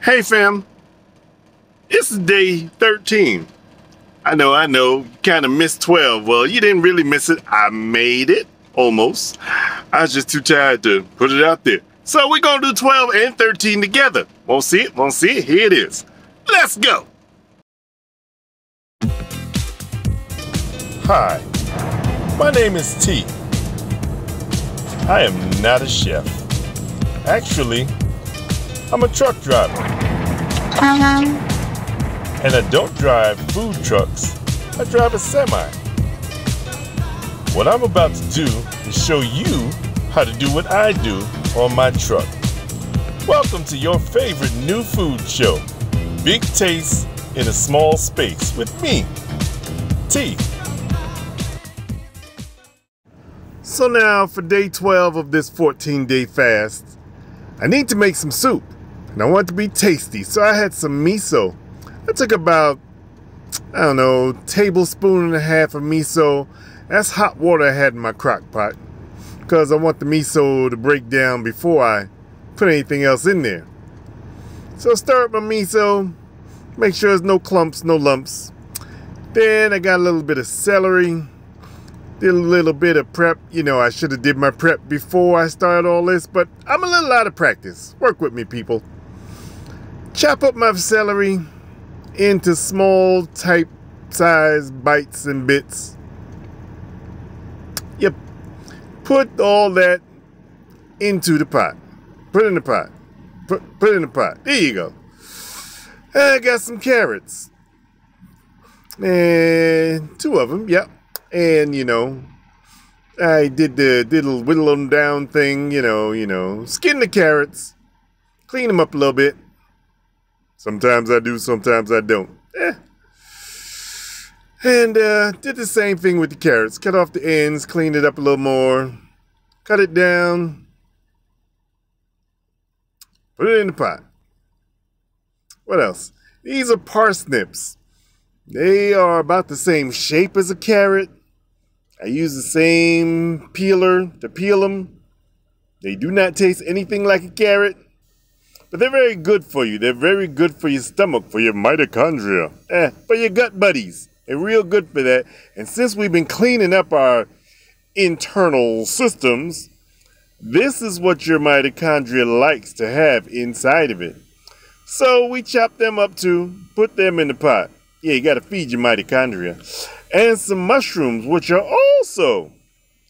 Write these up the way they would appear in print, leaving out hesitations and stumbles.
Hey fam, it's day 13. I know, you kind of missed 12. Well, you didn't really miss it. I made it, almost. I was just too tired to put it out there. So we're gonna do 12 and 13 together. Won't see it, won't see it, here it is. Let's go. Hi, my name is T. I am not a chef. Actually, I'm a truck driver. And I don't drive food trucks, I drive a semi. What I'm about to do is show you how to do what I do on my truck. Welcome to your favorite new food show, Big Taste in a Small Space with me, T. So now for day 12 of this 14-day fast, I need to make some soup. And I want it to be tasty, so I had some miso. I took about, tablespoon and a half of miso. That's hot water I had in my crock pot, because I want the miso to break down before I put anything else in there. So stir up my miso, make sure there's no clumps, no lumps. Then I got a little bit of celery, did a little bit of prep. I should have did my prep before I started all this, but I'm a little out of practice. Work with me, people. Chop up my celery into small type size bites and bits. Yep. Put all that into the pot. Put it in the pot. Put it in the pot. There you go. I got some carrots. And 2 of them, yep. And I did the little whittle them down thing, skin the carrots, clean them up a little bit. Sometimes I do, sometimes I don't. And did the same thing with the carrots. Cut off the ends, clean it up a little more, cut it down, put it in the pot. What else? These are parsnips. They are about the same shape as a carrot. I use the same peeler to peel them. They do not taste anything like a carrot. But they're very good for you. They're very good for your stomach, for your mitochondria, for your gut buddies. They're real good for that. And since we've been cleaning up our internal systems, this is what your mitochondria likes to have inside of it. So we chop them up too, put them in the pot. Yeah, you got to feed your mitochondria. And some mushrooms, which are also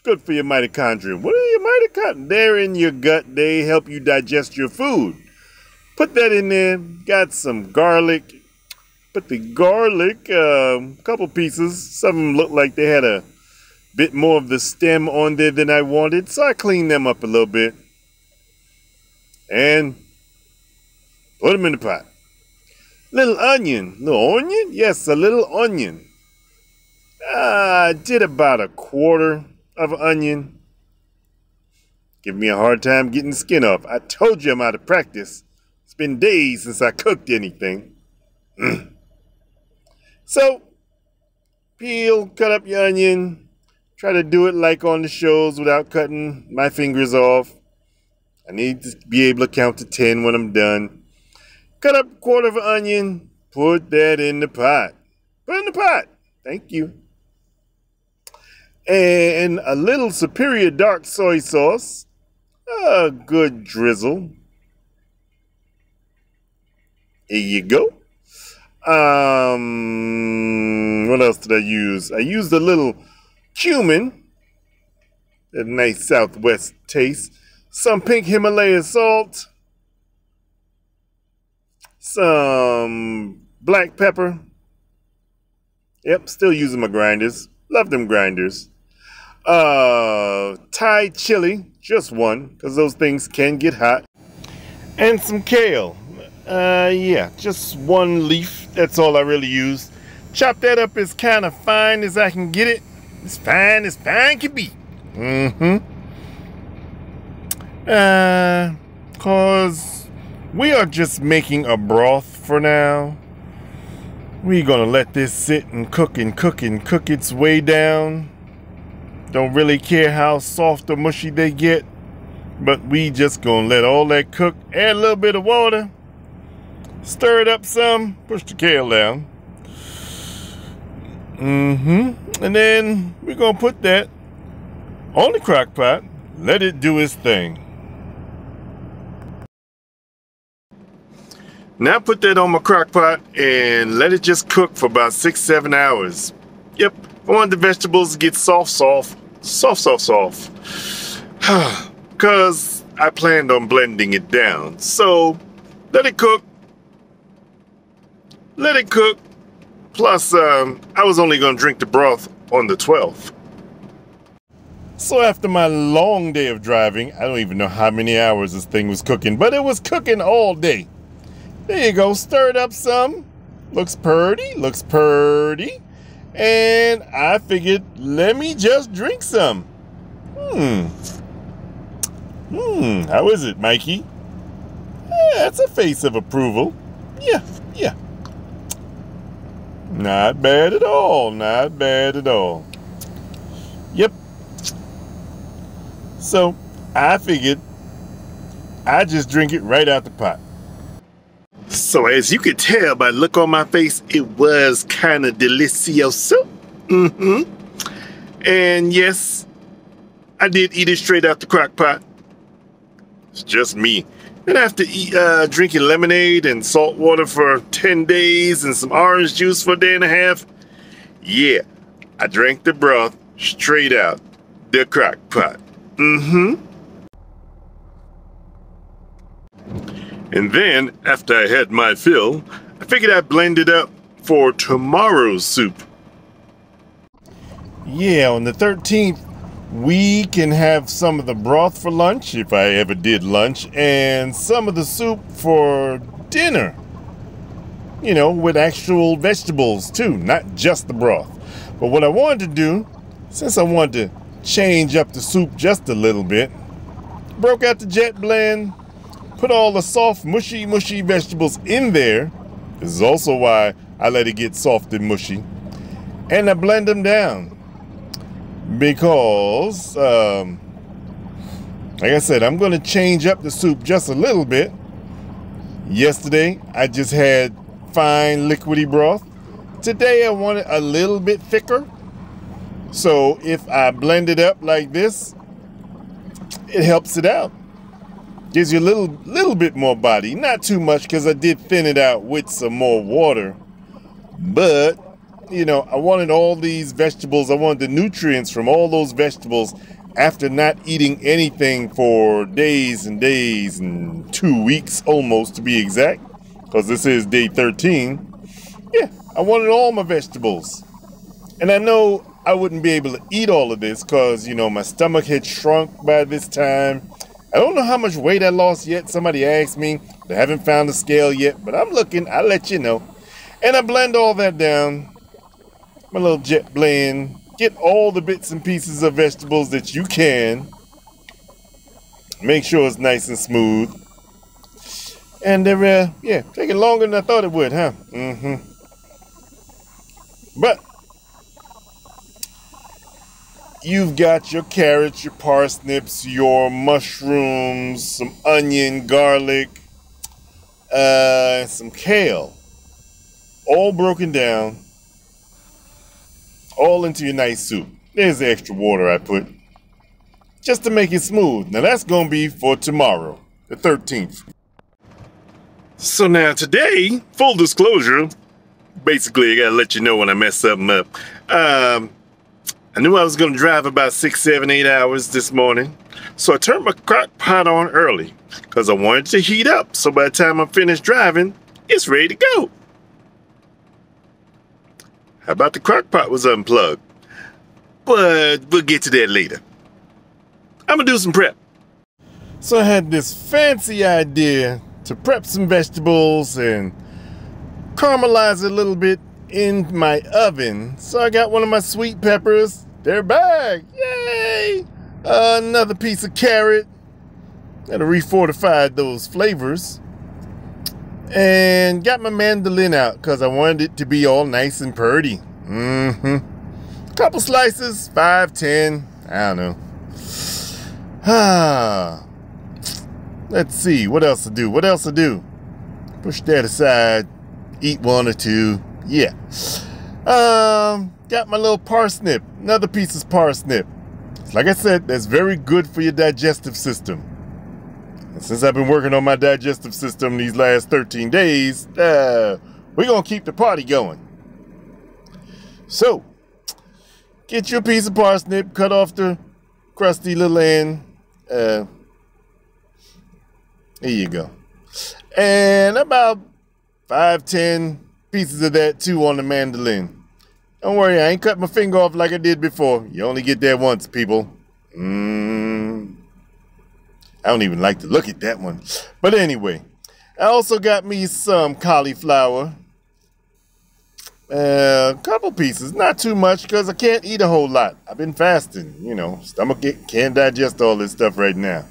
good for your mitochondria. What are your mitochondria? They're in your gut. They help you digest your food. Put that in there. Got some garlic. Put the garlic, couple pieces. Some of them look like they had a bit more of the stem on there than I wanted, so I cleaned them up a little bit. And put them in the pot. Little onion. Little onion? Yes, a little onion. I did about 1/4 of an onion. Give me a hard time getting the skin off. I told you I'm out of practice. It's been days since I cooked anything. So, peel, cut up your onion. Try to do it like on the shows without cutting my fingers off. I need to be able to count to 10 when I'm done. Cut up 1/4 of an onion. Put that in the pot. Put it in the pot. Thank you. And a little Superior dark soy sauce. A good drizzle. Here you go. What else did I use? I used a little cumin. A nice Southwest taste. Some pink Himalaya salt. Some black pepper. Yep, still using my grinders. Love them grinders. Thai chili, just one, because those things can get hot. And some kale. Yeah, just 1 leaf. That's all I really use. Chop that up as kind of fine as I can get it. As fine can be. Cause we are just making a broth for now. We're gonna let this sit and cook its way down. Don't really care how soft or mushy they get, but we just gonna let all that cook. Add a little bit of water. Stir it up some, push the kale down. And then we're gonna put that on the crock pot, let it do its thing. Now put that on my crock pot and let it just cook for about 6-7 hours. Yep, I want the vegetables to get soft. Because I planned on blending it down. So let it cook. Plus, I was only going to drink the broth on the 12th. So after my long day of driving, I don't even know how many hours this thing was cooking, but it was cooking all day. There you go, stir it up some. Looks purty. And I figured, let me just drink some. How is it, Mikey? That's a face of approval. Yeah. Not bad at all. Yep. So I figured I'd just drink it right out the pot. So as you could tell by the look on my face, it was kind of delicioso. And yes, I did eat it straight out the crock pot. It's just me. And after drinking lemonade and salt water for 10 days and some orange juice for a day and a half, yeah, I drank the broth straight out the crock pot. And then, after I had my fill, I figured I'd blend it up for tomorrow's soup. Yeah, on the 13th, we can have some of the broth for lunch, if I ever did lunch, and some of the soup for dinner. You know, with actual vegetables too, not just the broth. But what I wanted to do, since I wanted to change up the soup just a little bit, broke out the jet blend, put all the soft, mushy vegetables in there. This is also why I let it get soft and mushy. And I blend them down. Because, like I said, I'm going to change up the soup just a little bit. Yesterday, I just had fine liquidy broth. Today, I want it a little bit thicker. So if I blend it up like this, it helps it out. Gives you a little bit more body. Not too much, because I did thin it out with some more water. But, you know, I wanted all these vegetables. I wanted the nutrients from all those vegetables after not eating anything for days and days and 2 weeks almost, to be exact. Because this is day 13. Yeah, I wanted all my vegetables. And I know I wouldn't be able to eat all of this because, you know, my stomach had shrunk by this time. I don't know how much weight I lost yet. Somebody asked me. I haven't found a scale yet, but I'm looking. I'll let you know. And I blend all that down. My little jet blend. Get all the bits and pieces of vegetables that you can. Make sure it's nice and smooth. And they're, yeah, taking longer than I thought it would, huh? But you've got your carrots, your parsnips, your mushrooms, some onion, garlic, some kale. All broken down. All into your nice soup. There's the extra water I put. Just to make it smooth. Now that's going to be for tomorrow, the 13th. So now today, full disclosure, basically I got to let you know when I mess something up. I knew I was going to drive about 6, 7, 8 hours this morning. So I turned my crock pot on early because I wanted to heat up. So by the time I'm finished driving, it's ready to go. How about the crock pot was unplugged? But we'll get to that later. I'm going to do some prep. So I had this fancy idea to prep some vegetables and caramelize it a little bit in my oven. So I got one of my sweet peppers. They're back. Yay! Another piece of carrot. Gotta refortify those flavors. And got my mandolin out because I wanted it to be all nice and purty. Couple slices, 5, 10, I don't know. Let's see, what else to do? Push that aside. Eat one or two. Yeah. Got my little parsnip. Another piece of parsnip. Like I said, that's very good for your digestive system. And since I've been working on my digestive system these last 13 days, we're going to keep the party going. So, get you a piece of parsnip, cut off the crusty little end. Here you go. And about 5-10 pieces of that too on the mandolin. Don't worry, I ain't cut my finger off like I did before. You only get that once, people. I don't even like to look at that one. But anyway, I also got me some cauliflower. A couple pieces, not too much, because I can't eat a whole lot. I've been fasting, you know. Stomach can't digest all this stuff right now.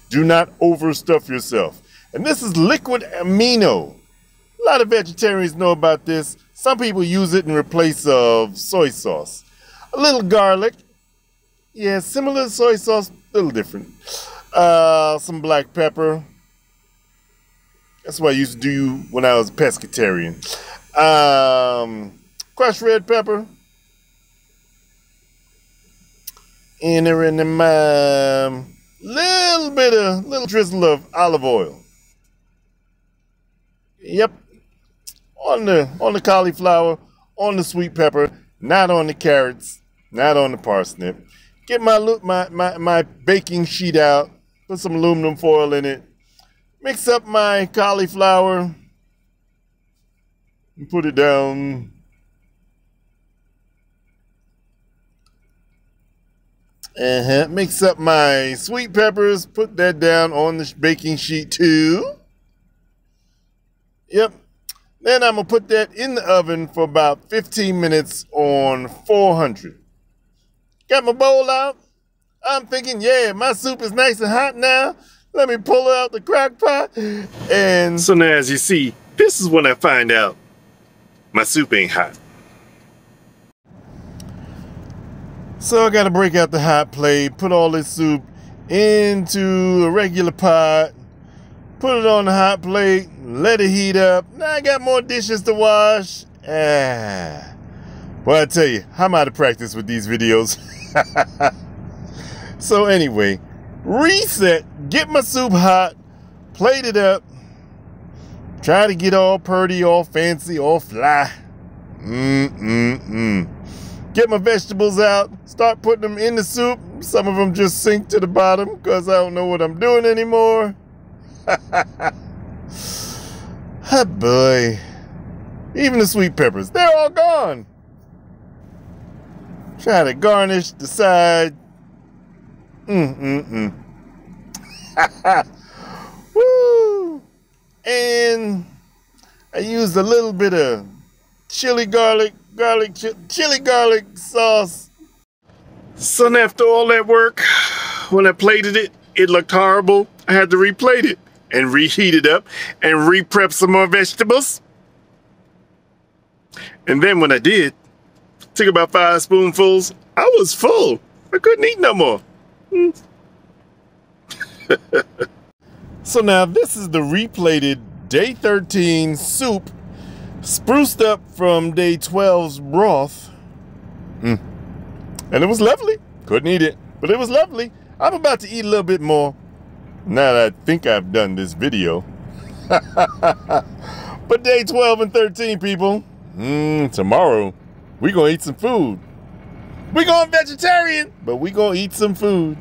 Do not overstuff yourself. And this is liquid amino. A lot of vegetarians know about this. Some people use it in replace of soy sauce. A little garlic. Yeah, similar to soy sauce, a little different. Some black pepper. That's what I used to do when I was a pescatarian. Crushed red pepper. And there in the little drizzle of olive oil. Yep. On the cauliflower, on the sweet pepper, not on the carrots, not on the parsnip. Get my baking sheet out, put some aluminum foil in it, mix up my cauliflower, and put it down. Mix up my sweet peppers, put that down on the baking sheet too. Yep. Then I'm going to put that in the oven for about 15 minutes on 400. Got my bowl out. I'm thinking, yeah, my soup is nice and hot now. Let me pull out the crock pot. And so now, as you see, this is when I find out my soup ain't hot. So I got to break out the hot plate, put all this soup into a regular pot. Put it on the hot plate, let it heat up. Now I got more dishes to wash. Well, I tell you, I'm out of practice with these videos. So anyway, reset, get my soup hot, plate it up, try to get all purty, all fancy, all fly. Get my vegetables out, start putting them in the soup. Some of them just sink to the bottom because I don't know what I'm doing anymore. Oh boy. Even the sweet peppers, they're all gone. Try to garnish the side. Woo! And I used a little bit of chili garlic sauce. So after all that work, when I plated it, it looked horrible. I had to replate it and reheat it up and re-prep some more vegetables. And then when I did, took about 5 spoonfuls, I was full. I couldn't eat no more. So now this is the replated day 13 soup, spruced up from day 12's broth. And it was lovely. Couldn't eat it, but it was lovely. I'm about to eat a little bit more now that I think I've done this video. But day 12 and 13, people, tomorrow we gonna eat some food. We going vegetarian, but we gonna eat some food.